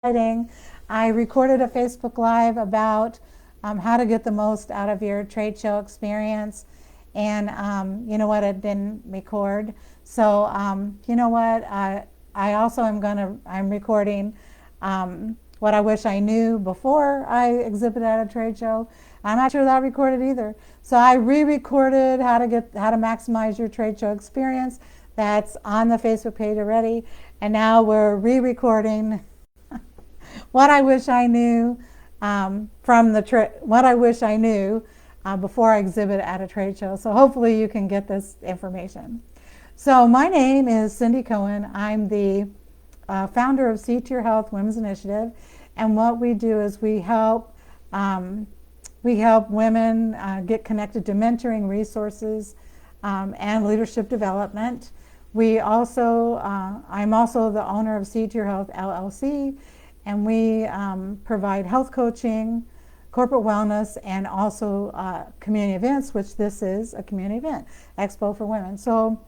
exciting. I recorded a Facebook Live about how to get the most out of your trade show experience. And you know what, it didn't record. So you know what, I also I'm recording what I wish I knew before I exhibited at a trade show. I'm not sure that recorded either. So I re-recorded how to maximize your trade show experience. That's on the Facebook page already. And now we're re-recording what I wish I knew what I wish I knew before I exhibit at a trade show. So hopefully you can get this information. So my name is Cindy Cohen. I'm the founder of C to Your Health Women's Initiative, and what we do is we help women get connected to mentoring resources and leadership development. I'm also the owner of C to Your Health LLC, and we provide health coaching, corporate wellness, and also community events, which this is a community event, Expo for Women. So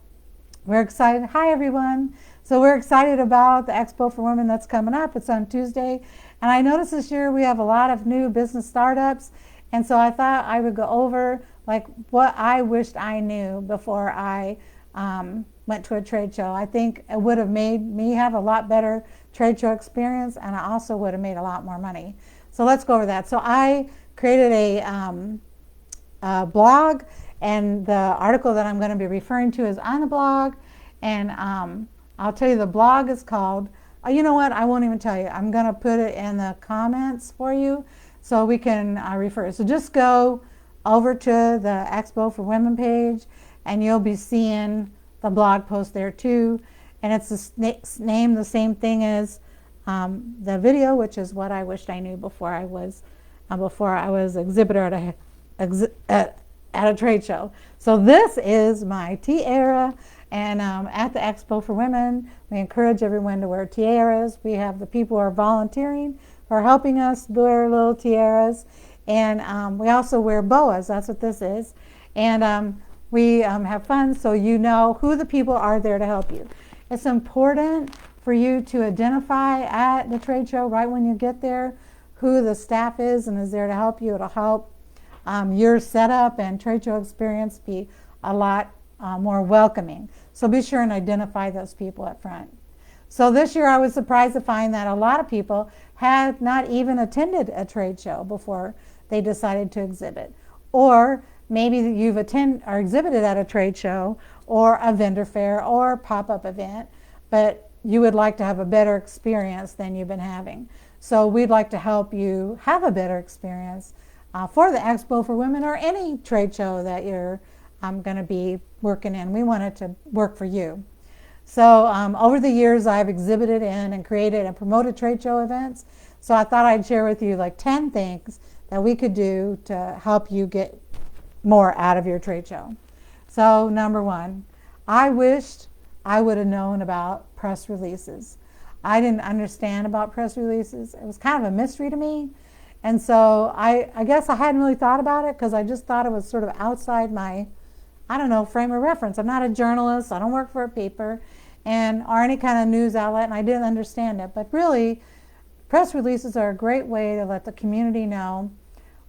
we're excited. Hi, everyone. So we're excited about the Expo for Women that's coming up. It's on Tuesday. And I noticed this year we have a lot of new business startups. And so I thought I would go over like what I wished I knew before I went to a trade show. I think it would have made me have a lot better trade show experience, and I also would have made a lot more money. So let's go over that. So I created a blog, and the article that I'm going to be referring to is on the blog. And I'll tell you, the blog is called, you know what, I won't even tell you. I'm going to put it in the comments for you so we can refer. So just go over to the Expo for Women page, and you'll be seeing the blog post there too. And it's named the same thing as the video, which is what I wished I knew before I was exhibitor at a trade show. So this is my tiara, and at the Expo for Women, we encourage everyone to wear tiaras. We have the people who are volunteering who are helping us wear little tiaras, and we also wear boas. That's what this is, and we have fun, so you know who the people are there to help you. It's important for you to identify at the trade show right when you get there who the staff is and is there to help you. It'll help your setup and trade show experience be a lot more welcoming. So be sure and identify those people up front. So this year I was surprised to find that a lot of people had not even attended a trade show before they decided to exhibit. Or maybe you've attended or exhibited at a trade show or a vendor fair or pop-up event, but you would like to have a better experience than you've been having. So we'd like to help you have a better experience for the Expo for Women or any trade show that you're going to be working in. We want it to work for you. So over the years, I've exhibited in and created and promoted trade show events. So I thought I'd share with you like 10 things that we could do to help you get more out of your trade show. So number one, I wished I would have known about press releases. I didn't understand about press releases. It was kind of a mystery to me. And so I guess I hadn't really thought about it because I just thought it was sort of outside my, I don't know, frame of reference. I'm not a journalist. I don't work for a paper or any kind of news outlet, and I didn't understand it. But really, press releases are a great way to let the community know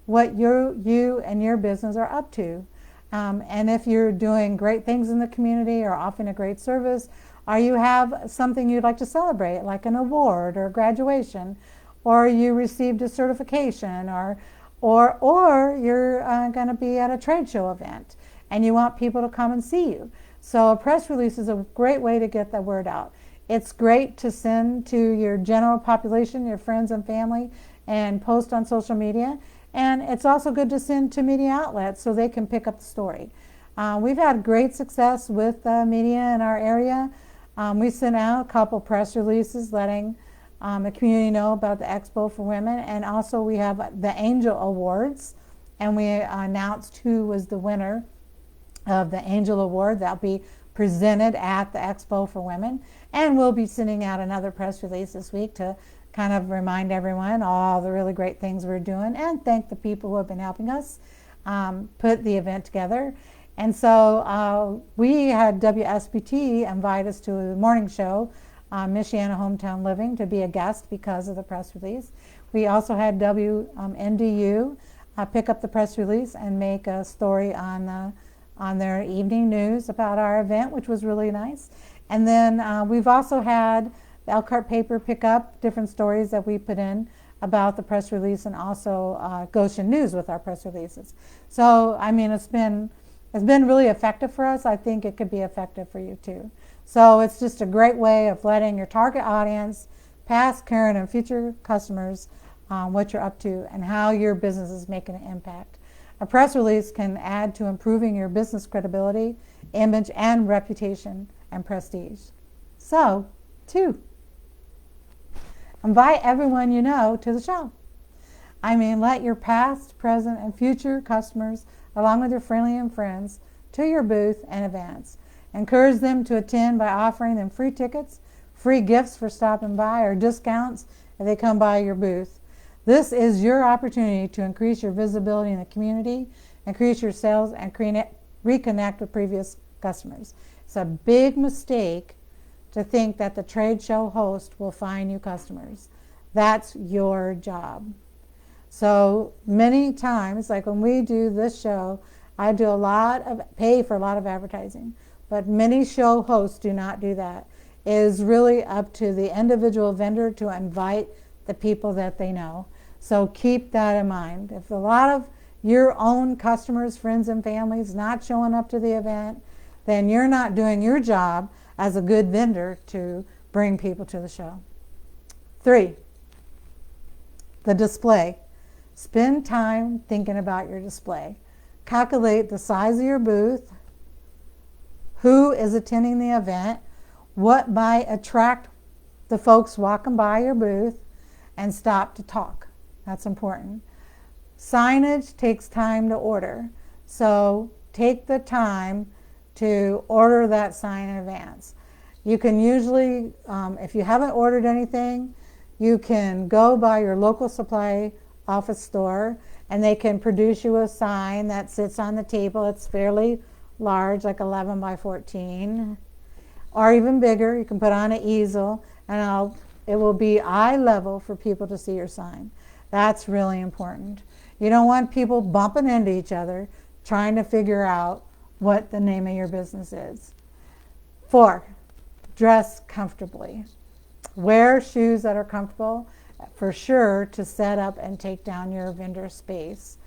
what you and your business are up to. And if you're doing great things in the community or offering a great service, or you have something you'd like to celebrate, like an award or graduation, or you received a certification, or you're going to be at a trade show event and you want people to come and see you. So a press release is a great way to get the word out. It's great to send to your general population, your friends and family, and post on social media. And it's also good to send to media outlets so they can pick up the story. We've had great success with media in our area. We sent out a couple press releases letting the community know about the Expo for Women. And also we have the Angel Awards. And we announced who was the winner of the Angel Award. That'll be presented at the Expo for Women. And we'll be sending out another press release this week to kind of remind everyone all the really great things we're doing and thank the people who have been helping us put the event together. And so we had WSBT invite us to a morning show Michiana Hometown Living to be a guest because of the press release. We also had WNDU pick up the press release and make a story on their evening news about our event, which was really nice. And then we've also had the Elkhart paper pick up different stories that we put in about the press release, and also Goshen News with our press releases. So I mean, it's been really effective for us. I think it could be effective for you too. So it's just a great way of letting your target audience, past, current, and future customers, what you're up to and how your business is making an impact. A press release can add to improving your business credibility, image, and reputation and prestige. So, 2, invite everyone you know to the show. I mean, let your past, present, and future customers, along with your family and friends, to your booth and events. Encourage them to attend by offering them free tickets, free gifts for stopping by, or discounts if they come by your booth. This is your opportunity to increase your visibility in the community, increase your sales, and reconnect with previous customers. It's a big mistake to think that the trade show host will find new customers. That's your job. So many times, like when we do this show, I do pay for a lot of advertising, but many show hosts do not do that. It is really up to the individual vendor to invite the people that they know. So keep that in mind. If a lot of your own customers, friends, and families not showing up to the event, then you're not doing your job as a good vendor to bring people to the show. 3, the display. Spend time thinking about your display. Calculate the size of your booth, who is attending the event, what might attract the folks walking by your booth, and stop to talk. That's important. Signage takes time to order, so take the time to order that sign in advance. You can usually, if you haven't ordered anything, you can go by your local supply office store and they can produce you a sign that sits on the table. It's fairly large, like 11 by 14, or even bigger. You can put on an easel and it will be eye level for people to see your sign. That's really important. You don't want people bumping into each other trying to figure out what the name of your business is. 4, dress comfortably. Wear shoes that are comfortable, for sure, to set up and take down your vendor space.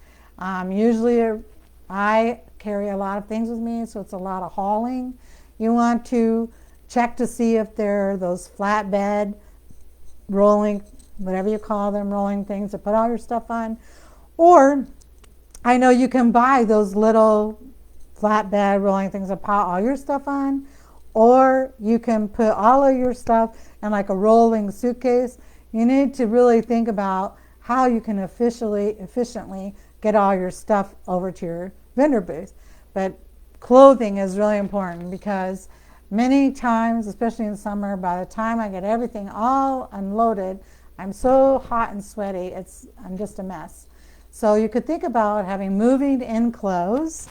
Usually I carry a lot of things with me, so it's a lot of hauling. You want to check to see if there are those flatbed rolling, whatever you call them, rolling things to put all your stuff on. Or I know you can buy those little flatbed rolling things to put all your stuff on, or you can put all of your stuff in like a rolling suitcase. You need to really think about how you can efficiently get all your stuff over to your vendor booth. But clothing is really important because many times, especially in summer, by the time I get everything all unloaded, I'm so hot and sweaty, I'm just a mess. So you could think about having moving in clothes.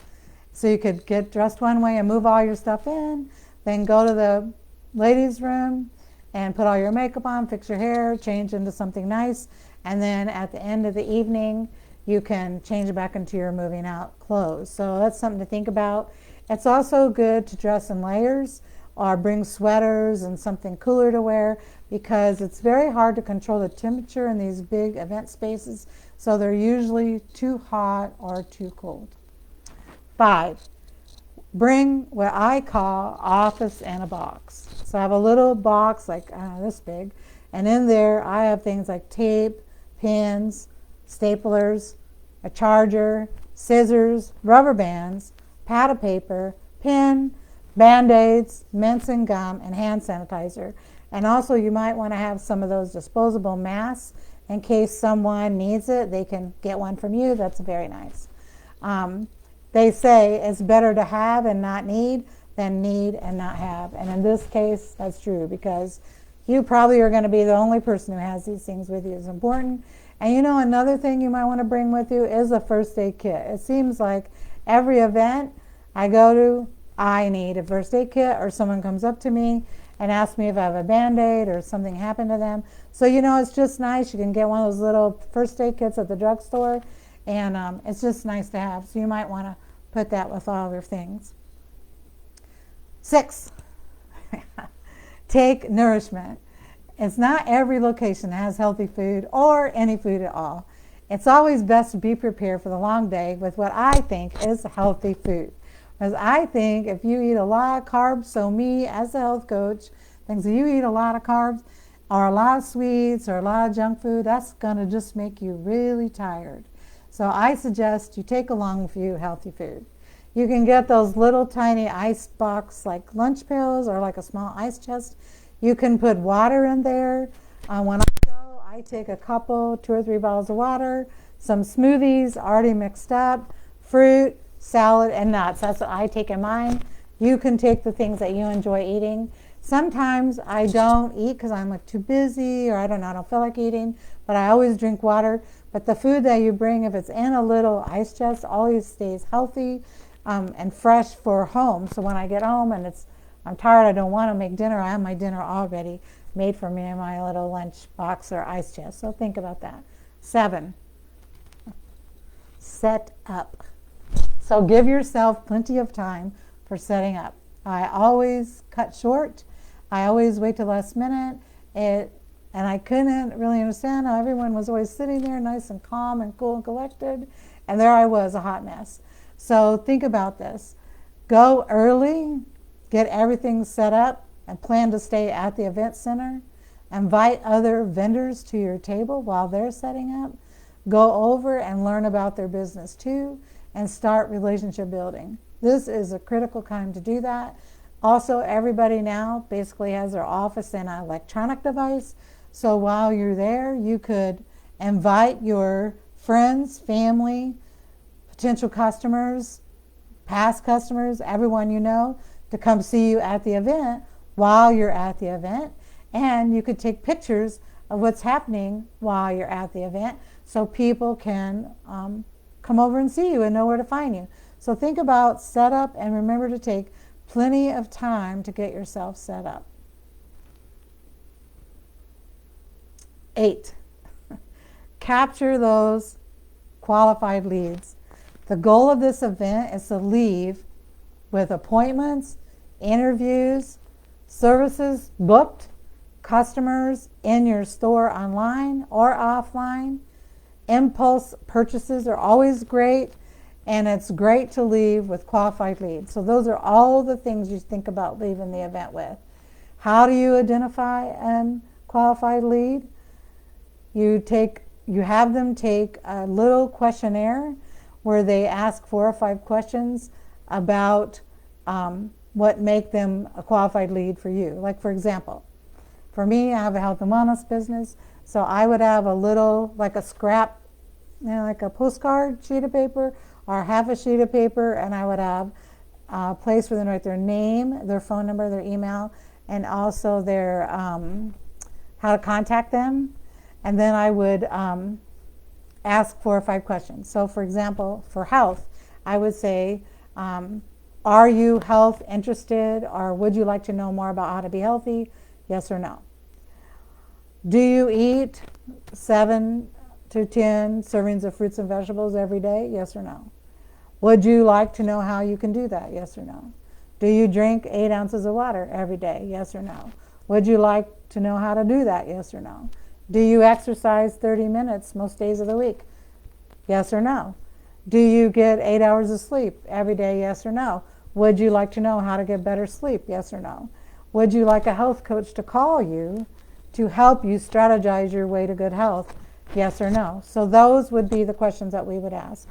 So you could get dressed one way and move all your stuff in, then go to the ladies' room and put all your makeup on, fix your hair, change into something nice, and then at the end of the evening, you can change it back into your moving out clothes. So that's something to think about. It's also good to dress in layers or bring sweaters and something cooler to wear, because it's very hard to control the temperature in these big event spaces, so they're usually too hot or too cold. 5, bring what I call office in a box. So I have a little box like this big, and in there I have things like tape, pins, staplers, a charger, scissors, rubber bands, pad of paper, pen, Band-Aids, mints and gum, and hand sanitizer. And also you might want to have some of those disposable masks in case someone needs it. They can get one from you. That's very nice. They say it's better to have and not need than need and not have. And in this case, that's true, because you probably are going to be the only person who has these things with you. It's important. And you know, another thing you might want to bring with you is a first aid kit. It seems like every event I go to, I need a first aid kit, or someone comes up to me and ask me if I have a Band-Aid or something happened to them. So, you know, it's just nice. You can get one of those little first aid kits at the drugstore, and it's just nice to have. So you might want to put that with all your things. 6, take nourishment. It's not every location that has healthy food or any food at all. It's always best to be prepared for the long day with what I think is healthy food. Because I think if you eat a lot of carbs, so me as a health coach thinks if you eat a lot of carbs or a lot of sweets or a lot of junk food, that's going to just make you really tired. So I suggest you take along with you healthy food. You can get those little tiny ice box like lunch pills or like a small ice chest. You can put water in there. When I go, I take a couple, 2 or 3 bottles of water, some smoothies already mixed up, fruit, salad, and nuts. That's what I take in mine. You can take the things that you enjoy eating. Sometimes I don't eat because I'm like too busy or I don't feel like eating, but I always drink water. But the food that you bring, if it's in a little ice chest, always stays healthy and fresh for home. So when I get home and I'm tired, I don't want to make dinner, I have my dinner already made for me in my little lunch box or ice chest. So think about that. 7, set up. So give yourself plenty of time for setting up. I always cut short. I always wait till last minute. And I couldn't really understand how everyone was always sitting there nice and calm and cool and collected. And there I was, a hot mess. So think about this. Go early, get everything set up, and plan to stay at the event center. Invite other vendors to your table while they're setting up. Go over and learn about their business too, and start relationship building. This is a critical time to do that. Also, everybody now basically has their office in an electronic device. So while you're there, you could invite your friends, family, potential customers, past customers, everyone you know, to come see you at the event while you're at the event. And you could take pictures of what's happening while you're at the event so people can come over and see you and know where to find you. So think about setup and remember to take plenty of time to get yourself set up. 8, capture those qualified leads. The goal of this event is to leave with appointments, interviews, services booked, customers in your store online or offline. Impulse purchases are always great, and it's great to leave with qualified leads. So those are all the things you think about leaving the event with. How do you identify a qualified lead? You have them take a little questionnaire where they ask 4 or 5 questions about what make them a qualified lead for you. Like for example, for me, I have a health and wellness business, so I would have a little, like a scrap, like a postcard sheet of paper or half a sheet of paper, and I would have a place where they write their name, their phone number, their email, and also their how to contact them. And then I would ask 4 or 5 questions. So for example, for health, I would say, are you health interested, or would you like to know more about how to be healthy? Yes or no. Do you eat 7 to 10 servings of fruits and vegetables every day? Yes or no. Would you like to know how you can do that? Yes or no. Do you drink 8 ounces of water every day? Yes or no. Would you like to know how to do that? Yes or no. Do you exercise 30 minutes most days of the week? Yes or no. Do you get 8 hours of sleep every day? Yes or no. Would you like to know how to get better sleep? Yes or no. Would you like a health coach to call you to help you strategize your way to good health? Yes or no. So those would be the questions that we would ask.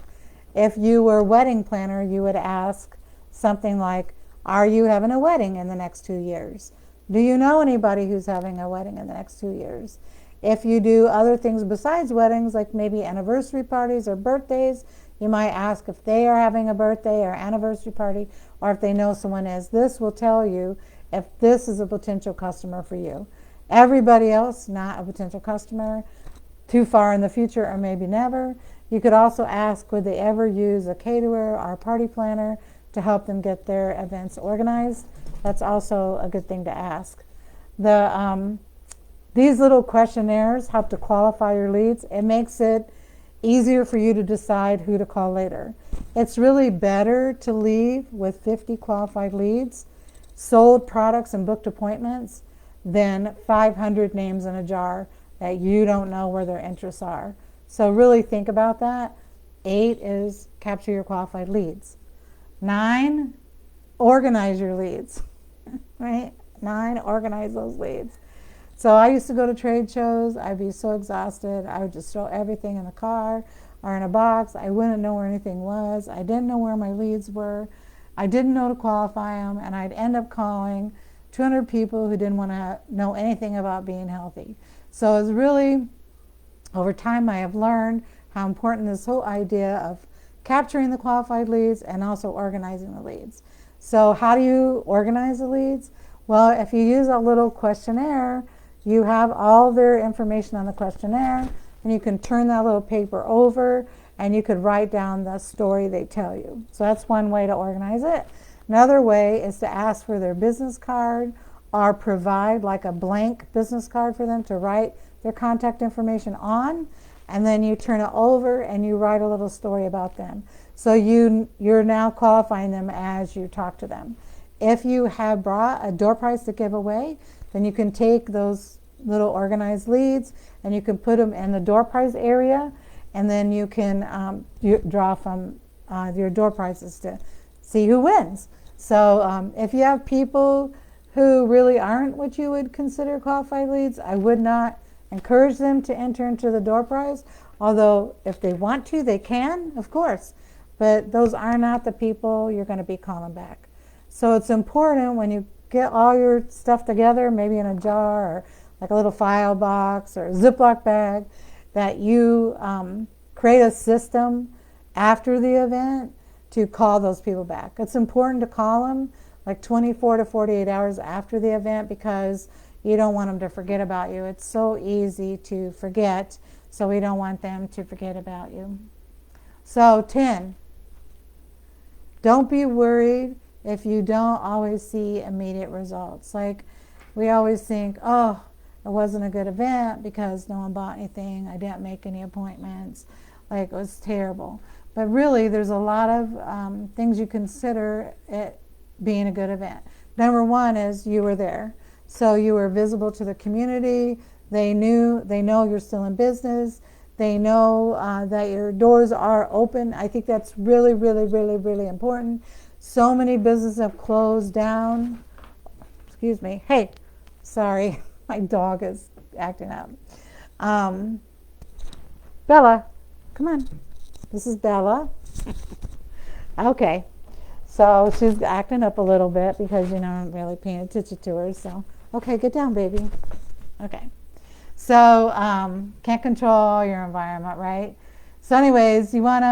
If you were a wedding planner, you would ask something like, are you having a wedding in the next 2 years? Do you know anybody who's having a wedding in the next 2 years? If you do other things besides weddings, like maybe anniversary parties or birthdays, you might ask if they are having a birthday or anniversary party, or if they know someone is. This will tell you if this is a potential customer for you. Everybody else, not a potential customer, too far in the future or maybe never. You could also ask, would they ever use a caterer or a party planner to help them get their events organized? That's also a good thing to ask. These little questionnaires help to qualify your leads. It makes it easier for you to decide who to call later. It's really better to leave with 50 qualified leads, sold products and booked appointments, than 500 names in a jar that you don't know where their interests are. So really think about that. 8 is capture your qualified leads. 9, organize your leads, right? 9, organize those leads. So I used to go to trade shows. I'd be so exhausted. I would just throw everything in the car or in a box. I wouldn't know where anything was. I didn't know where my leads were. I didn't know to qualify them, and I'd end up calling 200 people who didn't want to know anything about being healthy. So it's really, over time, I have learned how important this whole idea of capturing the qualified leads and also organizing the leads. So how do you organize the leads? Well, if you use a little questionnaire, you have all their information on the questionnaire, and you can turn that little paper over and you could write down the story they tell you. So that's one way to organize it. Another way is to ask for their business card or provide like a blank business card for them to write their contact information on, and then you turn it over and you write a little story about them. So you're now qualifying them as you talk to them. If you have brought a door prize to give away, then you can take those little organized leads and you can put them in the door prize area, and then you can draw from your door prizes to see who wins. So if you have people who really aren't what you would consider qualified leads, I would not encourage them to enter into the door prize, although if they want to, they can, of course. But those are not the people you're going to be calling back. So it's important when you get all your stuff together, maybe in a jar or like a little file box or a Ziploc bag, that you create a system after the event to call those people back. It's important to call them like 24 to 48 hours after the event, because you don't want them to forget about you. It's so easy to forget, so we don't want them to forget about you. So 10, don't be worried if you don't always see immediate results. Like, we always think, oh, it wasn't a good event because no one bought anything, I didn't make any appointments, like it was terrible. But really, there's a lot of things you consider it being a good event. Number one is you were there. So you were visible to the community. They know you're still in business. They know that your doors are open. I think that's really, really, really, really important. So many businesses have closed down. Excuse me. Hey, sorry, my dog is acting up. Bella, come on. This is Bella. Okay. So she's acting up a little bit because, I'm really paying attention to her. So, okay, get down, baby. Okay. So, can't control your environment, right? So anyways, you want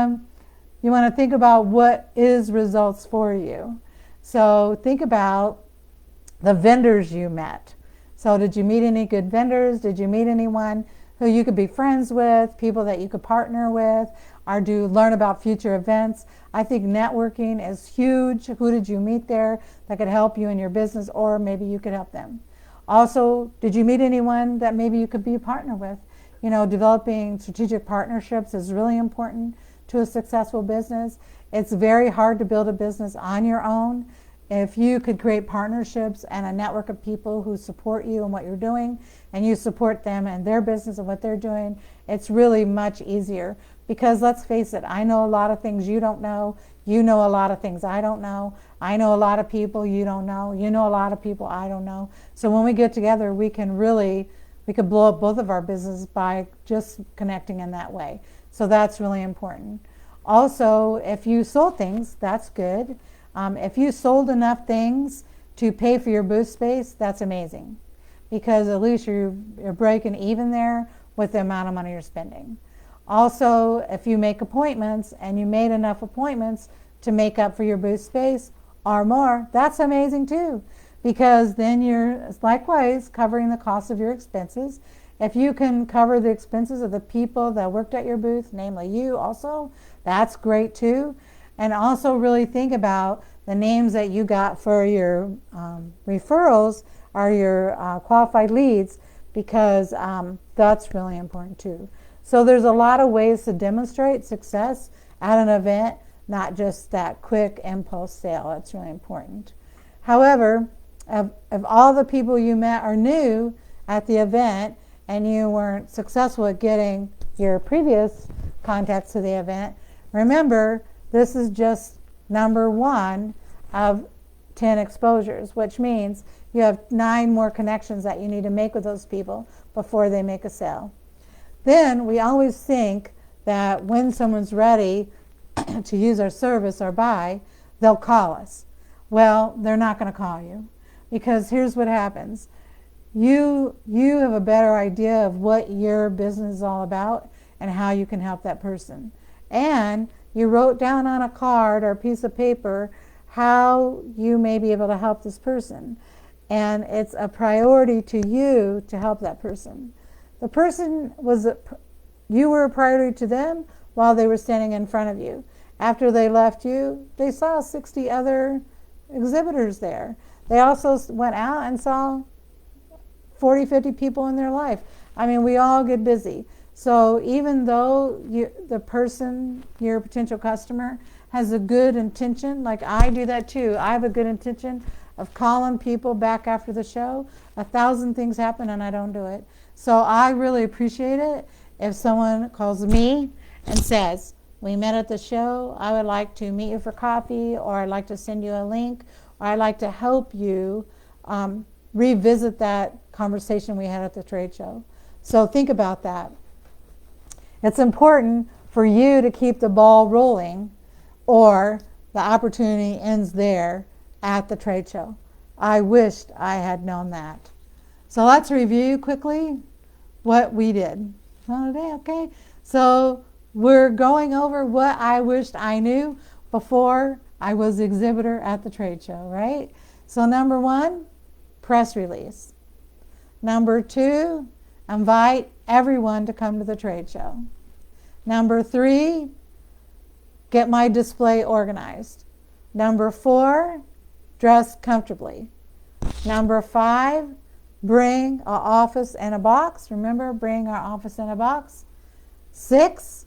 to think about what is results for you. So think about the vendors you met. So did you meet any good vendors? Did you meet anyone who you could be friends with, people that you could partner with, or do you learn about future events? I think networking is huge. Who did you meet there that could help you in your business, or maybe you could help them? Also, did you meet anyone that maybe you could be a partner with? Developing strategic partnerships is really important to a successful business. It's very hard to build a business on your own. If you could create partnerships and a network of people who support you and what you're doing, and you support them and their business and what they're doing, it's really much easier. Because let's face it, I know a lot of things you don't know. You know a lot of things I don't know. I know a lot of people you don't know. You know a lot of people I don't know. So when we get together, we could blow up both of our businesses by just connecting in that way. So that's really important. Also, if you sold things, that's good. If you sold enough things to pay for your booth space, that's amazing. Because at least you're breaking even there with the amount of money you're spending. Also, if you make appointments and you made enough appointments to make up for your booth space or more, that's amazing too. Because then you're likewise covering the cost of your expenses. If you can cover the expenses of the people that worked at your booth, namely you also, that's great too. And also really think about the names that you got for your referrals. are your qualified leads, because that's really important too. So there's a lot of ways to demonstrate success at an event, not just that quick impulse sale. That's really important. However, if all the people you met are new at the event and you weren't successful at getting your previous contacts to the event, remember, this is just number 1 of 10 exposures, which means you have 9 more connections that you need to make with those people before they make a sale. Then we always think that when someone's ready to use our service or buy, they'll call us. Well, they're not going to call you, because here's what happens. You have a better idea of what your business is all about and how you can help that person. And you wrote down on a card or a piece of paper how you may be able to help this person. And it's a priority to you to help that person. The person you were a priority to them while they were standing in front of you. After they left you, they saw 60 other exhibitors there. They also went out and saw 40, 50 people in their life. I mean, we all get busy. So even though the person, your potential customer, has a good intention, like I do that too. I have a good intention of calling people back after the show. 1,000 things happen and I don't do it. So I really appreciate it if someone calls me and says, we met at the show, I would like to meet you for coffee, or I'd like to send you a link, or I'd like to help you revisit that conversation we had at the trade show. So think about that. It's important for you to keep the ball rolling, or the opportunity ends there at the trade show. I wished I had known that. So let's review quickly what we did. Okay, so we're going over what I wished I knew before I was the exhibitor at the trade show, right? So number 1, press release. Number 2, invite everyone to come to the trade show. Number 3, get my display organized. Number 4, dress comfortably. Number 5, bring an office and a box. Remember, bring our office in a box. 6,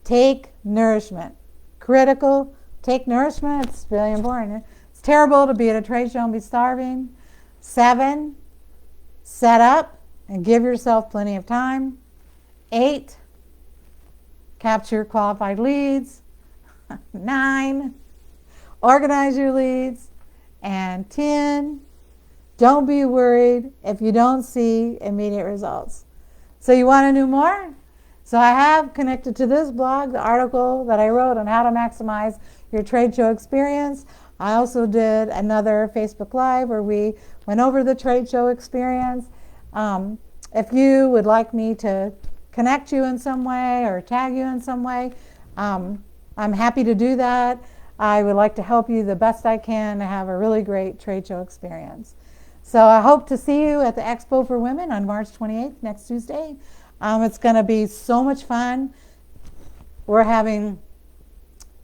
take nourishment. Critical, take nourishment. It's really important. It's terrible to be at a trade show and be starving. 7, set up and give yourself plenty of time. 8, capture qualified leads. 9, organize your leads. And 10, don't be worried if you don't see immediate results. So you want to know more? So I have connected to this blog the article that I wrote on how to maximize your trade show experience. I also did another Facebook Live where we went over the trade show experience. If you would like me to connect you in some way or tag you in some way, I'm happy to do that. I would like to help you the best I can to have a really great trade show experience. So I hope to see you at the Expo for Women on March 28th, next Tuesday. It's going to be so much fun. We're having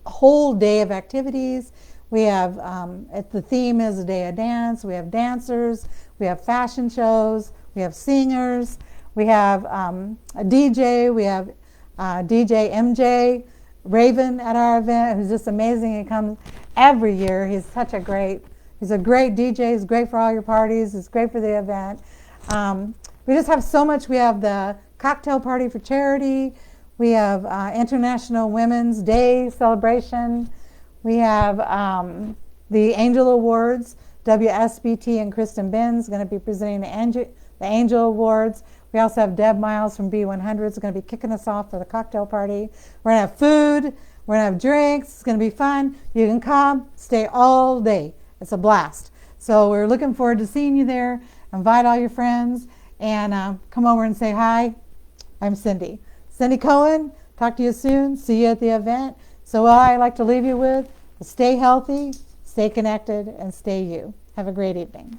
a whole day of activities. We have, the theme is a day of dance. We have dancers. We have fashion shows. We have singers. We have a DJ. We have DJ MJ Raven at our event, who's just amazing. He comes every year. He's a great DJ. He's great for all your parties. He's great for the event. We just have so much. We have the cocktail party for charity. We have International Women's Day celebration. We have the Angel Awards. WSBT and Kristen Benz going to be presenting the Angel Awards. We also have Deb Miles from B100 is going to be kicking us off for the cocktail party. We're going to have food. We're going to have drinks. It's going to be fun. You can come, stay all day. It's a blast. So we're looking forward to seeing you there. Invite all your friends and come over and say hi. I'm Cindy. Cindy Cohen. Talk to you soon. See you at the event. So what I like to leave you with is stay healthy, stay connected, and stay you. Have a great evening.